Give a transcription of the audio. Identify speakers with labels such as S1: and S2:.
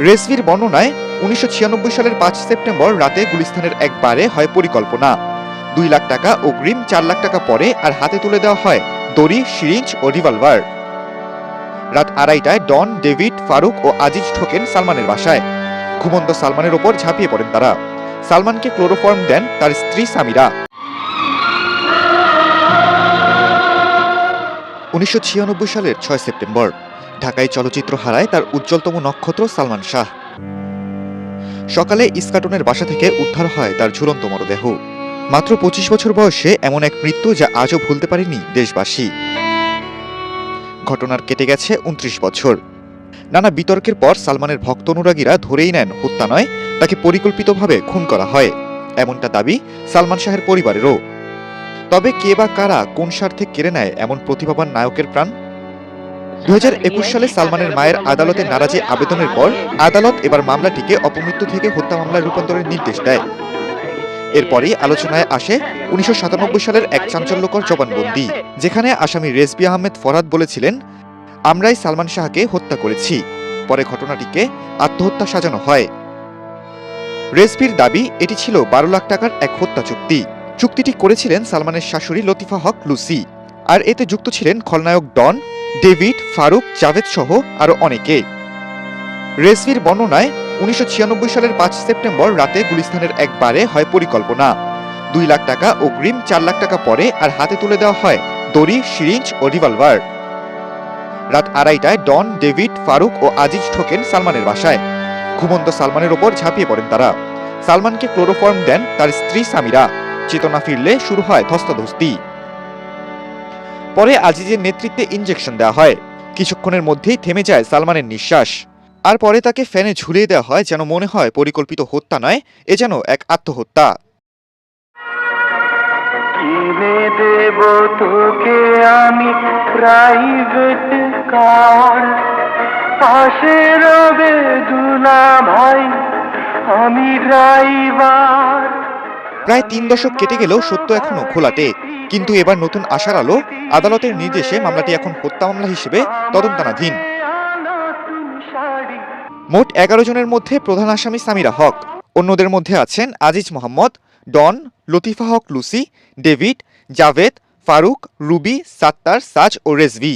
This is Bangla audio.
S1: রেজভির বর্ণনায় ১৯৯৬ সালের ৫ সেপ্টেম্বর রাতে গুলিস্তানের এক বারে হয় পরিকল্পনা। ২ লাখ টাকা অগ্রিম, ৪ লাখ টাকা পরে, আর হাতে তুলে দেওয়া হয় দড়ি, সিরিঞ্জ ও রিভলভার। রাত ২:৩০টায় ডন, ডেভিড, ফারুক ও আজিজ ঢোকেন সালমানের বাসায়। ঘুমন্ত সালমানের ওপর ঝাঁপিয়ে পড়েন তারা। সালমানকে ক্লোরোফর্ম দেন তার স্ত্রী সামিরা। ১৯৯৬ সালের ৬ সেপ্টেম্বর ঢাকায় চলচ্চিত্র হারায় তার উজ্জ্বলতম নক্ষত্র সালমান শাহ। সকালে ইস্কাটনের বাসা থেকে উদ্ধার হয় তার ঝুলন্ত মরদেহ। মাত্র ২৫ বছর বয়সে এমন এক মৃত্যু যা আজও ভুলতে পারেনি দেশবাসী। ঘটনার কেটে গেছে ২৯ বছর। নানা বিতর্কের পর সালমানের ভক্ত অনুরাগীরা ধরেই নেন হত্যা নয়, তাকে পরিকল্পিতভাবে খুন করা হয়, এমনটা দাবি সালমান শাহের পরিবারেরও। তবে কে বা কারা কোন স্বার্থে কেড়ে নেয় এমন প্রতিভাবান নায়কের প্রাণ? ২০২১ সালে সালমানের মায়ের আদালতে নারাজি আবেদনের পর আদালত এবার মামলাটিকে অপমৃত্যু থেকে হত্যা মামলায় রূপান্তরের নির্দেশ দেয়। এরপরই আলোচনায় আসে ১৯৯৭ সালের এক চাঞ্চল্যকর জবানবন্দি, যেখানে আসামি রেজভি আহমেদ ফরহাদ বলেছিলেন, আমরাই সালমান শাহকে হত্যা করেছি। পরে ঘটনাটিকে আত্মহত্যা সাজানো হয়। রেজভির দাবি এটি ছিল ১২ লাখ টাকার এক হত্যা চুক্তি। চুক্তিটি করেছিলেন সালমানের শাশুড়ি লতিফা হক লুসি, আর এতে যুক্ত ছিলেন খলনায়ক ডন, ডেভিড, ফারুক, জাভেদ সহ আরও অনেকে। রেজভির বর্ণনায় ১৯৯৬ সালের ৫ সেপ্টেম্বর রাতে গুলিস্তানের এক বারে হয় পরিকল্পনা। ২ লাখ টাকা অগ্রিম, ৪ লাখ টাকা পরে, আর হাতে তুলে দেওয়া হয় দড়ি, সিরিঞ্জ ও রিভলভার। রাত ২:৩০টায় ডন, ডেভিড, ফারুক ও আজিজ ঢোকেন সালমানের বাসায়। ঘুমন্ত সালমানের ওপর ঝাঁপিয়ে পড়েন তারা। সালমানকে ক্লোরোফর্ম দেন তার স্ত্রী সামিরা। চেতনা ফিরলে শুরু হয় ধস্তাধস্তি। পরে আজিজের নেতৃত্বে ইনজেকশন দেওয়া হয়। কিছুক্ষণের মধ্যেই থেমে যায় সালমানের নিঃশ্বাস। আর পরে তাকে ফ্যানে ঝুলিয়ে দেওয়া হয়, যেন মনে হয় পরিকল্পিত হত্যা নয়, এ যেন এক আত্মহত্যা।
S2: কিনে দেব তোকে আমি প্রাইভেট কার, পাশে রবে দুলা ভাই, আমি ড্রাইভার।
S1: প্রায় ৩ দশক কেটে গেলেও সত্য এখনো ঘোলাটে। কিন্তু এবার নতুন আশার আলো। আদালতের নির্দেশে মামলাটি এখন হত্যা মামলা হিসেবে তদন্তাধীন। মোট ১১ জনের মধ্যে প্রধান আসামি সামিরা হক। অন্যদের মধ্যে আছেন Aziz Mohammad, Don, Latifa Haque Lucy, David, Javed, Farooq, Ruby, Sattar, Saz ও রেজভি।